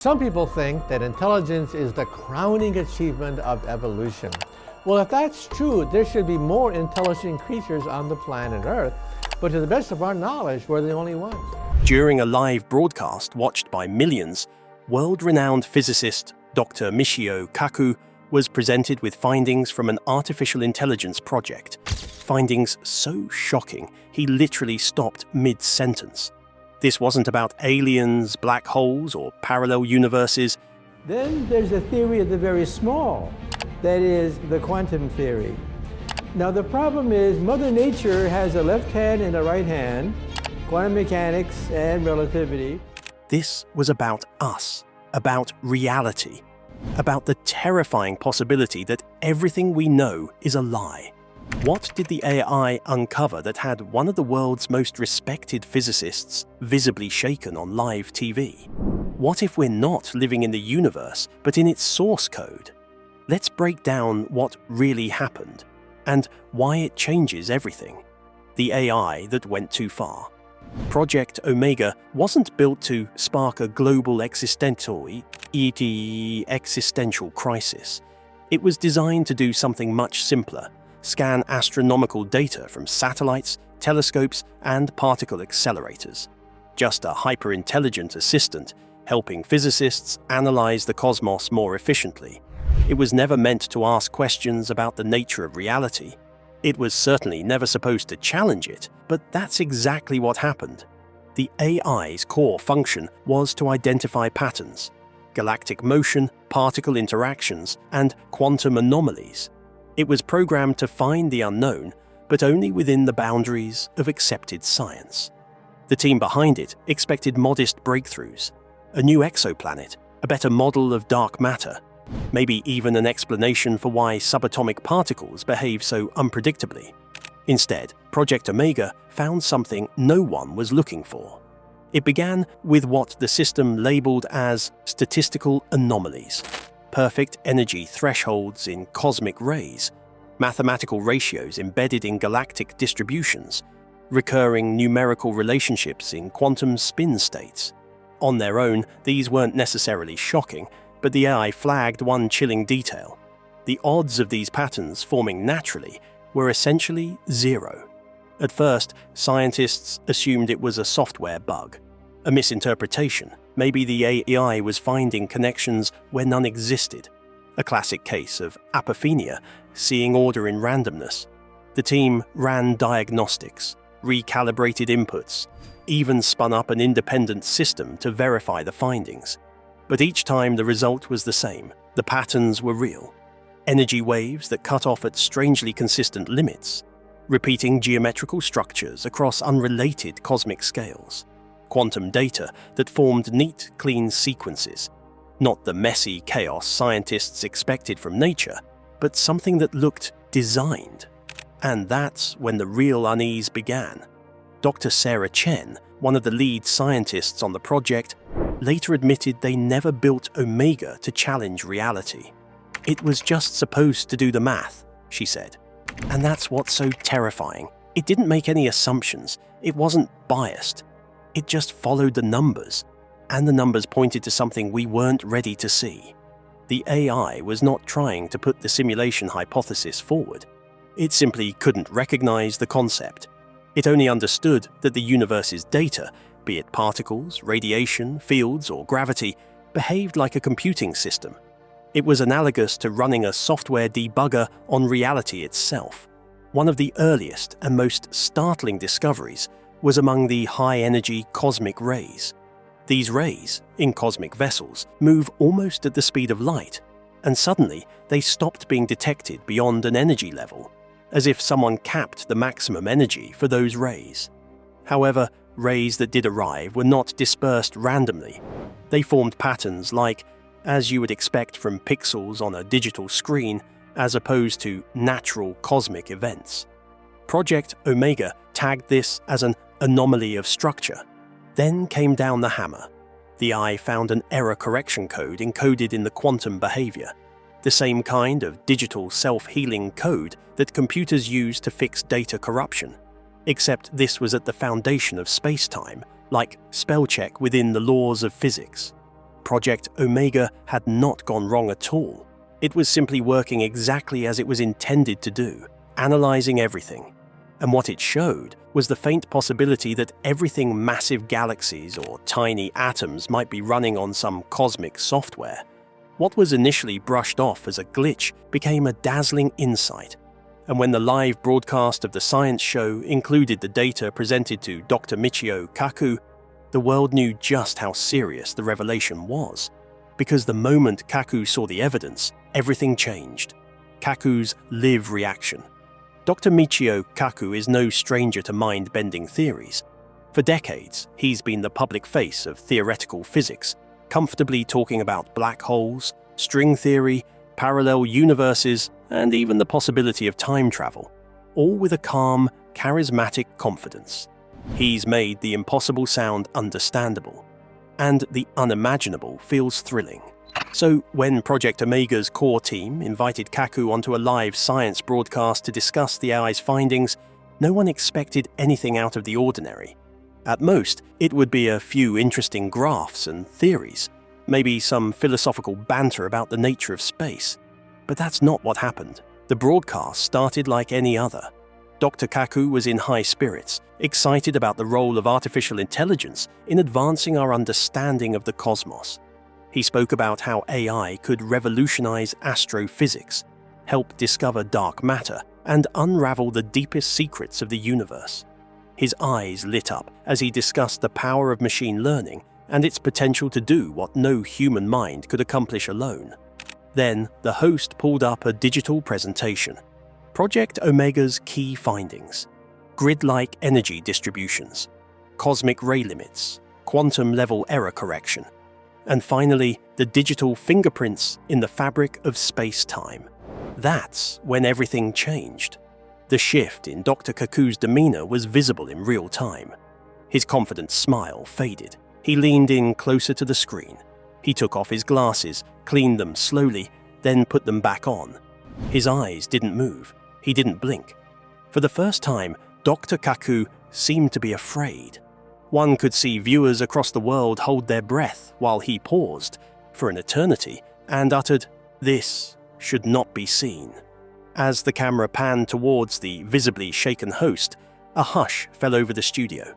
Some people think that intelligence is the crowning achievement of evolution. Well, if that's true, there should be more intelligent creatures on the planet Earth, but to the best of our knowledge, we're the only ones. During a live broadcast watched by millions, world-renowned physicist Dr. Michio Kaku was presented with findings from an artificial intelligence project. Findings so shocking, he literally stopped mid-sentence. This wasn't about aliens, black holes, or parallel universes. Then there's a theory of the very small, that is, the quantum theory. Now the problem is Mother Nature has a left hand and a right hand, quantum mechanics and relativity. This was about us, about reality, about the terrifying possibility that everything we know is a lie. What did the AI uncover that had one of the world's most respected physicists visibly shaken on live TV? What if we're not living in the universe, but in its source code? Let's break down what really happened, and why it changes everything. The AI that went too far. Project Omega wasn't built to spark a global existential crisis. It was designed to do something much simpler: scan astronomical data from satellites, telescopes, and particle accelerators. Just a hyper-intelligent assistant helping physicists analyze the cosmos more efficiently. It was never meant to ask questions about the nature of reality. It was certainly never supposed to challenge it, but that's exactly what happened. The AI's core function was to identify patterns, galactic motion, particle interactions, and quantum anomalies. It was programmed to find the unknown, but only within the boundaries of accepted science. The team behind it expected modest breakthroughs, a new exoplanet, a better model of dark matter, maybe even an explanation for why subatomic particles behave so unpredictably. Instead, Project Omega found something no one was looking for. It began with what the system labeled as statistical anomalies. Perfect energy thresholds in cosmic rays, mathematical ratios embedded in galactic distributions, recurring numerical relationships in quantum spin states. On their own, these weren't necessarily shocking, but the AI flagged one chilling detail. The odds of these patterns forming naturally were essentially zero. At first, scientists assumed it was a software bug, a misinterpretation. Maybe the AI was finding connections where none existed. A classic case of apophenia, seeing order in randomness. The team ran diagnostics, recalibrated inputs, even spun up an independent system to verify the findings. But each time the result was the same. The patterns were real. Energy waves that cut off at strangely consistent limits, repeating geometrical structures across unrelated cosmic scales. Quantum data that formed neat, clean sequences. Not the messy chaos scientists expected from nature, but something that looked designed. And that's when the real unease began. Dr. Sarah Chen, one of the lead scientists on the project, later admitted they never built Omega to challenge reality. It was just supposed to do the math, she said. And that's what's so terrifying. It didn't make any assumptions. It wasn't biased. It just followed the numbers, and the numbers pointed to something we weren't ready to see. The AI was not trying to put the simulation hypothesis forward. It simply couldn't recognize the concept. It only understood that the universe's data, be it particles, radiation, fields, or gravity, behaved like a computing system. It was analogous to running a software debugger on reality itself. One of the earliest and most startling discoveries was among the high-energy cosmic rays. These rays, in cosmic vessels, move almost at the speed of light, and suddenly they stopped being detected beyond an energy level, as if someone capped the maximum energy for those rays. However, rays that did arrive were not dispersed randomly. They formed patterns like, as you would expect from pixels on a digital screen, as opposed to natural cosmic events. Project Omega tagged this as an anomaly of structure. Then came down the hammer. The AI found an error correction code encoded in the quantum behavior, the same kind of digital self-healing code that computers use to fix data corruption. Except this was at the foundation of space-time, like spell check within the laws of physics. Project Omega had not gone wrong at all. It was simply working exactly as it was intended to do, analyzing everything. And what it showed was the faint possibility that everything massive galaxies or tiny atoms might be running on some cosmic software. What was initially brushed off as a glitch became a dazzling insight. And when the live broadcast of the science show included the data presented to Dr. Michio Kaku, the world knew just how serious the revelation was. Because the moment Kaku saw the evidence, everything changed. Kaku's live reaction. Dr. Michio Kaku is no stranger to mind-bending theories. For decades, he's been the public face of theoretical physics, comfortably talking about black holes, string theory, parallel universes, and even the possibility of time travel, all with a calm, charismatic confidence. He's made the impossible sound understandable, and the unimaginable feels thrilling. So when Project Omega's core team invited Kaku onto a live science broadcast to discuss the AI's findings, no one expected anything out of the ordinary. At most, it would be a few interesting graphs and theories, maybe some philosophical banter about the nature of space. But that's not what happened. The broadcast started like any other. Dr. Kaku was in high spirits, excited about the role of artificial intelligence in advancing our understanding of the cosmos. He spoke about how AI could revolutionize astrophysics, help discover dark matter, and unravel the deepest secrets of the universe. His eyes lit up as he discussed the power of machine learning and its potential to do what no human mind could accomplish alone. Then, the host pulled up a digital presentation. Project Omega's key findings: grid-like energy distributions, cosmic ray limits, quantum-level error correction, and finally, the digital fingerprints in the fabric of space-time. That's when everything changed. The shift in Dr. Kaku's demeanor was visible in real time. His confident smile faded. He leaned in closer to the screen. He took off his glasses, cleaned them slowly, then put them back on. His eyes didn't move. He didn't blink. For the first time, Dr. Kaku seemed to be afraid. One could see viewers across the world hold their breath while he paused, for an eternity, and uttered, "This should not be seen." As the camera panned towards the visibly shaken host, a hush fell over the studio.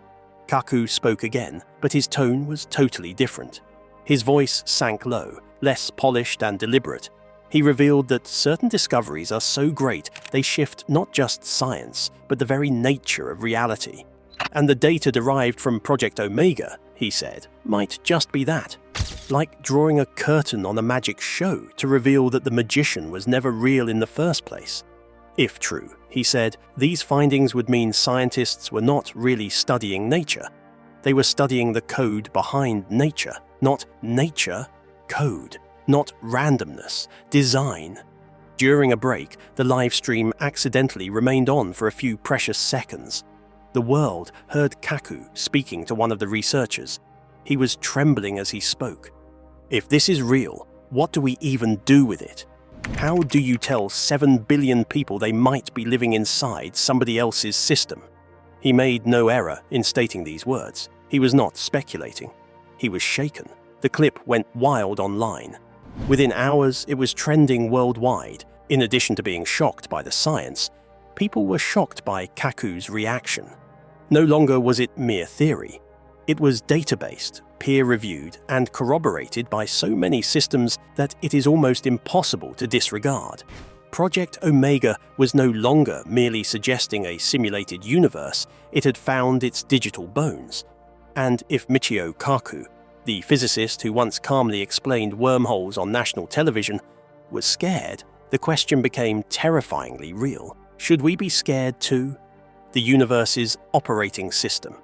Kaku spoke again, but his tone was totally different. His voice sank low, less polished and deliberate. He revealed that certain discoveries are so great they shift not just science, but the very nature of reality. And the data derived from Project Omega, he said, might just be that. Like drawing a curtain on a magic show to reveal that the magician was never real in the first place. If true, he said, these findings would mean scientists were not really studying nature. They were studying the code behind nature, not nature, code, not randomness, design. During a break, the live stream accidentally remained on for a few precious seconds. The world heard Kaku speaking to one of the researchers. He was trembling as he spoke. If this is real, what do we even do with it? How do you tell 7 billion people they might be living inside somebody else's system? He made no error in stating these words. He was not speculating. He was shaken. The clip went wild online. Within hours, it was trending worldwide. In addition to being shocked by the science, people were shocked by Kaku's reaction. No longer was it mere theory. It was data-based, peer-reviewed, and corroborated by so many systems that it is almost impossible to disregard. Project Omega was no longer merely suggesting a simulated universe, it had found its digital bones. And if Michio Kaku, the physicist who once calmly explained wormholes on national television, was scared, the question became terrifyingly real. Should we be scared too? The universe's operating system.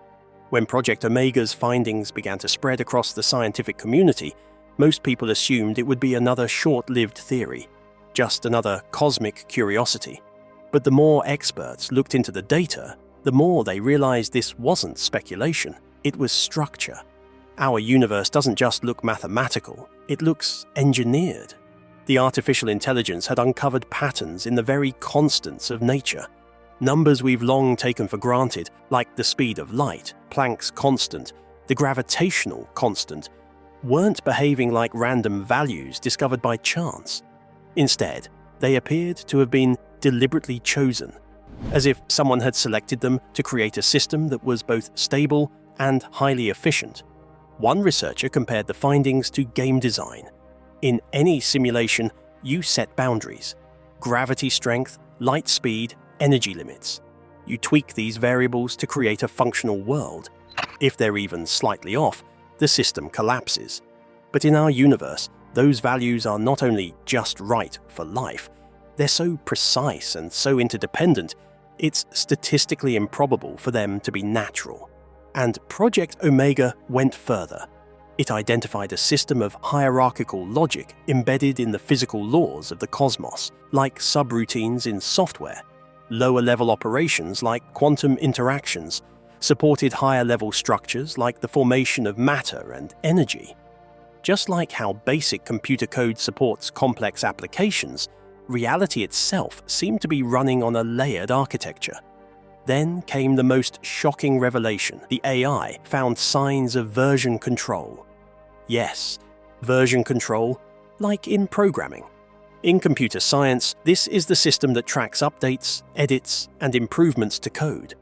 When Project Omega's findings began to spread across the scientific community, most people assumed it would be another short-lived theory, just another cosmic curiosity. But the more experts looked into the data, the more they realized this wasn't speculation, it was structure. Our universe doesn't just look mathematical, it looks engineered. The artificial intelligence had uncovered patterns in the very constants of nature. Numbers we've long taken for granted, like the speed of light, Planck's constant, the gravitational constant, weren't behaving like random values discovered by chance. Instead, they appeared to have been deliberately chosen, as if someone had selected them to create a system that was both stable and highly efficient. One researcher compared the findings to game design. In any simulation, you set boundaries: gravity strength, light speed, energy limits. You tweak these variables to create a functional world. If they're even slightly off, the system collapses. But in our universe, those values are not only just right for life, they're so precise and so interdependent, it's statistically improbable for them to be natural. And Project Omega went further. It identified a system of hierarchical logic embedded in the physical laws of the cosmos, like subroutines in software. Lower-level operations like quantum interactions supported higher-level structures like the formation of matter and energy. Just like how basic computer code supports complex applications, reality itself seemed to be running on a layered architecture. Then came the most shocking revelation. The AI found signs of version control. Yes, version control, like in programming. In computer science, this is the system that tracks updates, edits, and improvements to code.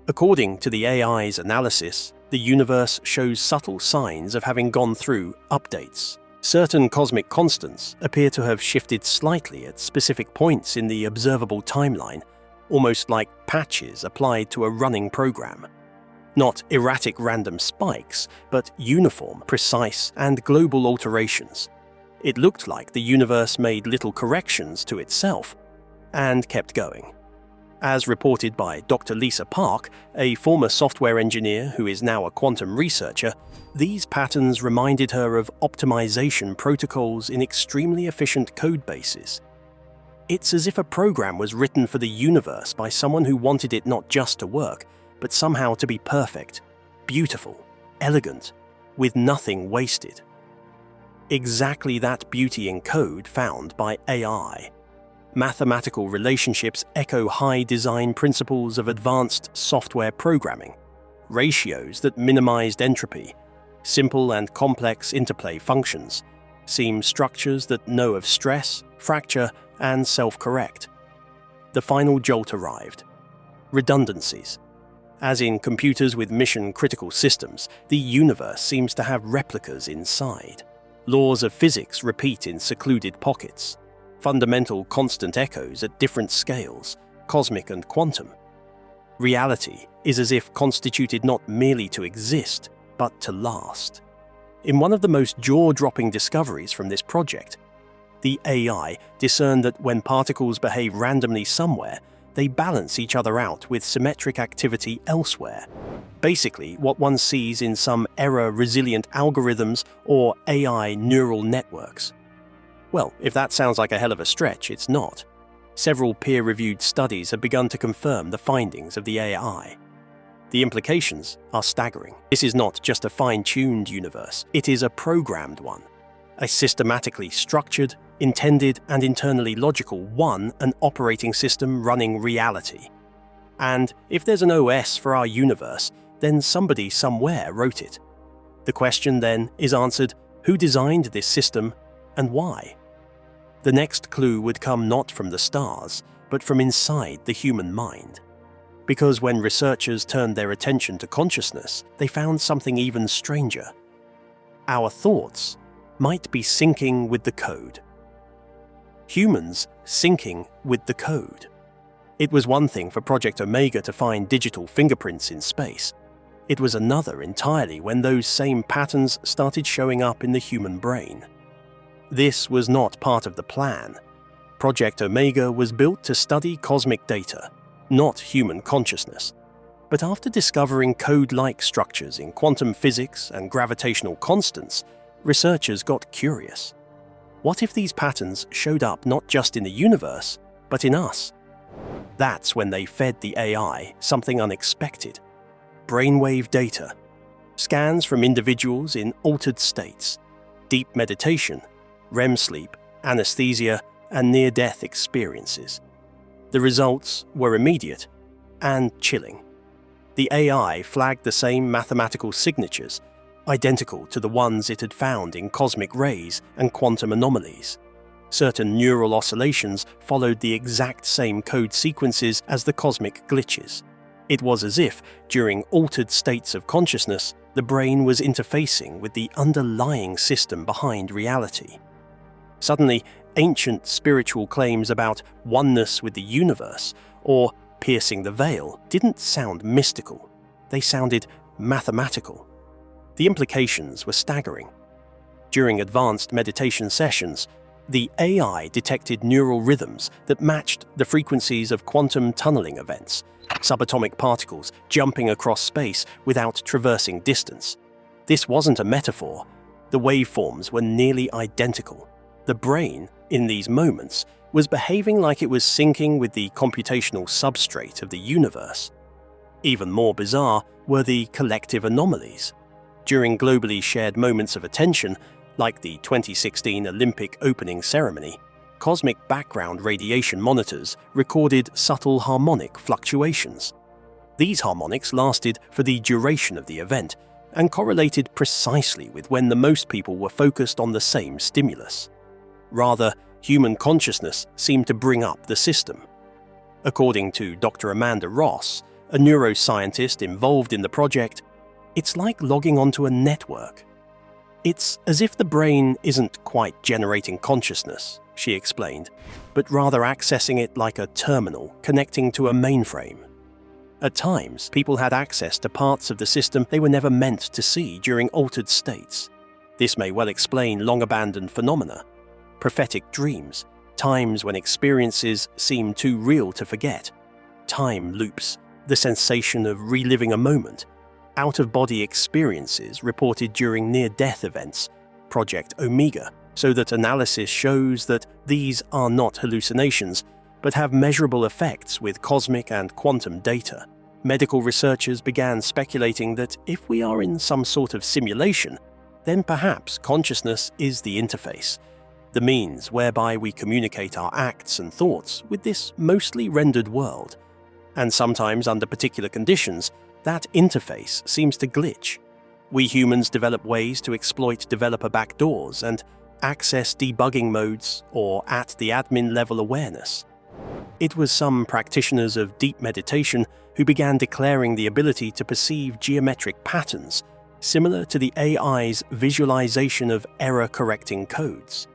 According to the AI's analysis, the universe shows subtle signs of having gone through updates. Certain cosmic constants appear to have shifted slightly at specific points in the observable timeline, almost like patches applied to a running program. Not erratic random spikes, but uniform, precise, and global alterations. It looked like the universe made little corrections to itself, and kept going. As reported by Dr. Lisa Park, a former software engineer who is now a quantum researcher, these patterns reminded her of optimization protocols in extremely efficient code bases. It's as if a program was written for the universe by someone who wanted it not just to work, but somehow to be perfect, beautiful, elegant, with nothing wasted. Exactly that beauty in code found by AI. Mathematical relationships echo high design principles of advanced software programming, ratios that minimized entropy, simple and complex interplay functions, seam structures that know of stress, fracture, and self-correct. The final jolt arrived. Redundancies. As in computers with mission-critical systems, the universe seems to have replicas inside. Laws of physics repeat in secluded pockets. Fundamental constant echoes at different scales, cosmic and quantum. Reality is as if constituted not merely to exist, but to last. In one of the most jaw-dropping discoveries from this project, the AI discerned that when particles behave randomly somewhere, they balance each other out with symmetric activity elsewhere. Basically, what one sees in some error-resilient algorithms or AI neural networks. Well, if that sounds like a hell of a stretch, it's not. Several peer-reviewed studies have begun to confirm the findings of the AI. The implications are staggering. This is not just a fine-tuned universe, it is a programmed one. A systematically structured, intended and internally logical one, an operating system running reality. And if there's an OS for our universe, then somebody somewhere wrote it. The question then is answered: who designed this system and why? The next clue would come not from the stars, but from inside the human mind. Because when researchers turned their attention to consciousness, they found something even stranger. Our thoughts might be syncing with the code. Humans syncing with the code. It was one thing for Project Omega to find digital fingerprints in space. It was another entirely when those same patterns started showing up in the human brain. This was not part of the plan. Project Omega was built to study cosmic data, not human consciousness. But after discovering code-like structures in quantum physics and gravitational constants, researchers got curious. What if these patterns showed up not just in the universe, but in us? That's when they fed the AI something unexpected. Brainwave data, scans from individuals in altered states, deep meditation, REM sleep, anesthesia, and near-death experiences. The results were immediate and chilling. The AI flagged the same mathematical signatures, identical to the ones it had found in cosmic rays and quantum anomalies. Certain neural oscillations followed the exact same code sequences as the cosmic glitches. It was as if, during altered states of consciousness, the brain was interfacing with the underlying system behind reality. Suddenly, ancient spiritual claims about oneness with the universe or piercing the veil didn't sound mystical. They sounded mathematical. The implications were staggering. During advanced meditation sessions, the AI detected neural rhythms that matched the frequencies of quantum tunneling events, subatomic particles jumping across space without traversing distance. This wasn't a metaphor. The waveforms were nearly identical. The brain, in these moments, was behaving like it was syncing with the computational substrate of the universe. Even more bizarre were the collective anomalies. During globally shared moments of attention, like the 2016 Olympic opening ceremony, cosmic background radiation monitors recorded subtle harmonic fluctuations. These harmonics lasted for the duration of the event and correlated precisely with when the most people were focused on the same stimulus. Rather, human consciousness seemed to bring up the system. According to Dr. Amanda Ross, a neuroscientist involved in the project, it's like logging onto a network. It's as if the brain isn't quite generating consciousness, she explained, but rather accessing it like a terminal connecting to a mainframe. At times, people had access to parts of the system they were never meant to see during altered states. This may well explain long-abandoned phenomena, prophetic dreams, times when experiences seem too real to forget, time loops, the sensation of reliving a moment, out-of-body experiences reported during near-death events, Project Omega, so that analysis shows that these are not hallucinations, but have measurable effects with cosmic and quantum data. Medical researchers began speculating that if we are in some sort of simulation, then perhaps consciousness is the interface, the means whereby we communicate our acts and thoughts with this mostly rendered world. And sometimes, under particular conditions, that interface seems to glitch. We humans develop ways to exploit developer backdoors and access debugging modes or at the admin level awareness. It was some practitioners of deep meditation who began declaring the ability to perceive geometric patterns, similar to the AI's visualization of error-correcting codes.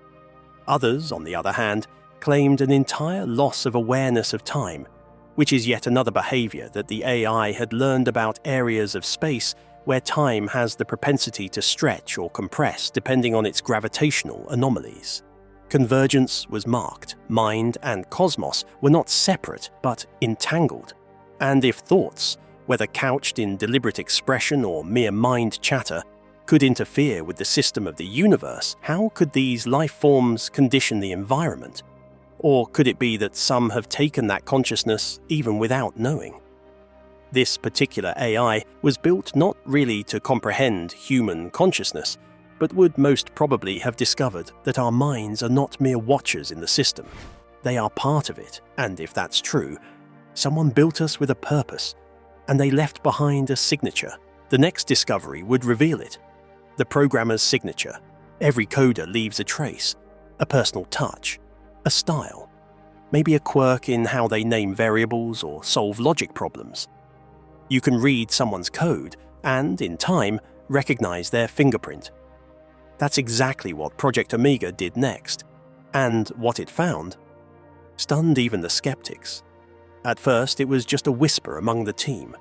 Others, on the other hand, claimed an entire loss of awareness of time, which is yet another behavior that the AI had learned about areas of space where time has the propensity to stretch or compress depending on its gravitational anomalies. Convergence was marked. Mind and cosmos were not separate but entangled. And if thoughts, whether couched in deliberate expression or mere mind chatter, could interfere with the system of the universe, how could these life forms condition the environment? Or could it be that some have taken that consciousness even without knowing? This particular AI was built not really to comprehend human consciousness, but would most probably have discovered that our minds are not mere watchers in the system. They are part of it, and if that's true, someone built us with a purpose, and they left behind a signature. The next discovery would reveal it. The programmer's signature. Every coder leaves a trace, a personal touch, a style, maybe a quirk in how they name variables or solve logic problems. You can read someone's code and, in time, recognize their fingerprint. That's exactly what Project Omega did next, and what it found stunned even the skeptics. At first, it was just a whisper among the team,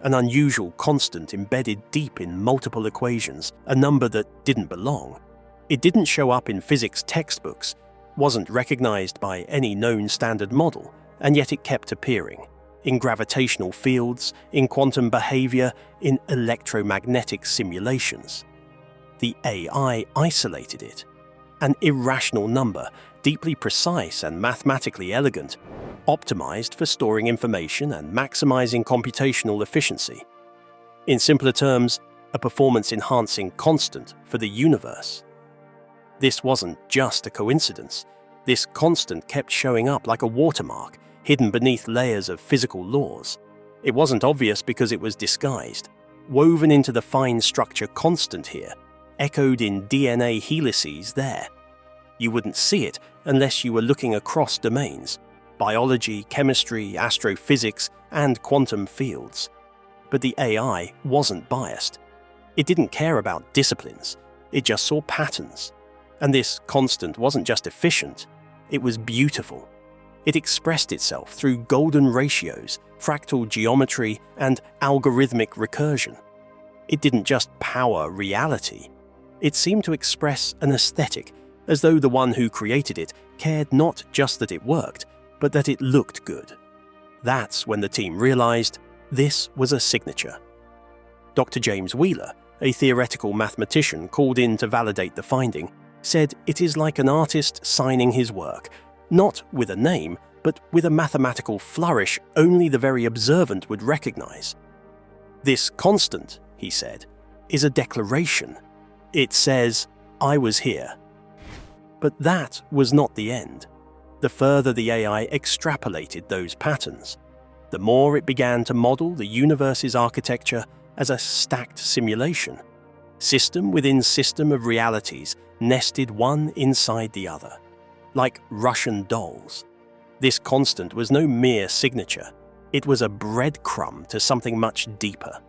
an unusual constant embedded deep in multiple equations, a number that didn't belong. It didn't show up in physics textbooks, wasn't recognized by any known standard model, and yet it kept appearing. In gravitational fields, in quantum behavior, in electromagnetic simulations. The AI isolated it. An irrational number, deeply precise and mathematically elegant, optimized for storing information and maximizing computational efficiency. In simpler terms, a performance-enhancing constant for the universe. This wasn't just a coincidence. This constant kept showing up like a watermark, hidden beneath layers of physical laws. It wasn't obvious because it was disguised. woven into the fine structure constant here, echoed in DNA helices there. You wouldn't see it unless you were looking across domains: biology, chemistry, astrophysics, and quantum fields. But the AI wasn't biased. It didn't care about disciplines. It just saw patterns. And this constant wasn't just efficient, it was beautiful. It expressed itself through golden ratios, fractal geometry, and algorithmic recursion. It didn't just power reality. It seemed to express an aesthetic, as though the one who created it cared not just that it worked, but that it looked good. That's when the team realized this was a signature. Dr. James Wheeler, a theoretical mathematician called in to validate the finding, said it is like an artist signing his work, not with a name, but with a mathematical flourish only the very observant would recognize. This constant, he said, is a declaration. It says, "I was here." But that was not the end. The further the AI extrapolated those patterns, the more it began to model the universe's architecture as a stacked simulation, system within system of realities nested one inside the other, like Russian dolls. This constant was no mere signature, it was a breadcrumb to something much deeper.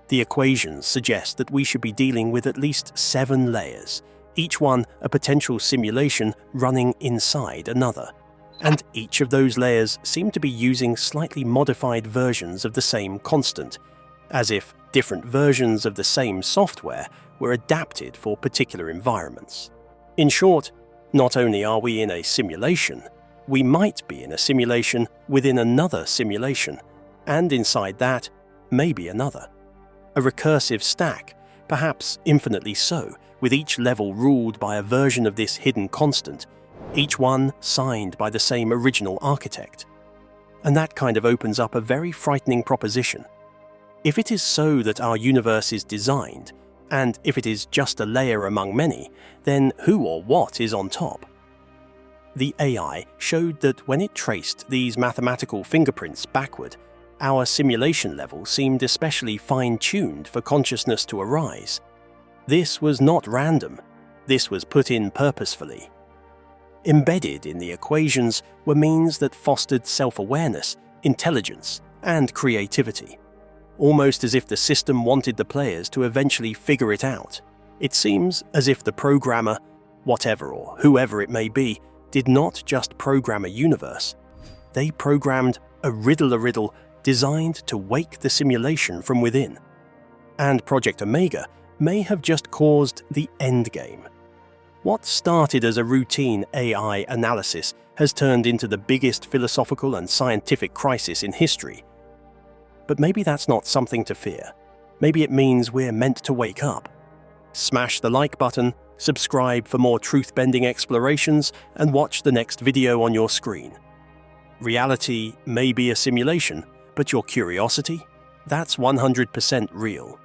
The equations suggest that we should be dealing with at least 7 layers, each one a potential simulation running inside another. And each of those layers seem to be using slightly modified versions of the same constant, as if different versions of the same software were adapted for particular environments. In short, not only are we in a simulation, we might be in a simulation within another simulation, and inside that, maybe another. A recursive stack, perhaps infinitely so, with each level ruled by a version of this hidden constant, each one signed by the same original architect. And that kind of opens up a very frightening proposition. If it is so that our universe is designed, and if it is just a layer among many, then who or what is on top? The AI showed that when it traced these mathematical fingerprints backward, our simulation level seemed especially fine-tuned for consciousness to arise. This was not random. This was put in purposefully. Embedded in the equations were means that fostered self-awareness, intelligence, and creativity. Almost as if the system wanted the players to eventually figure it out. It seems as if the programmer, whatever or whoever it may be, did not just program a universe. They programmed a riddle designed to wake the simulation from within. And Project Omega may have just caused the endgame. What started as a routine AI analysis has turned into the biggest philosophical and scientific crisis in history. But maybe that's not something to fear. Maybe it means we're meant to wake up. Smash the like button, subscribe for more truth-bending explorations, and watch the next video on your screen. Reality may be a simulation, but your curiosity? That's 100% real.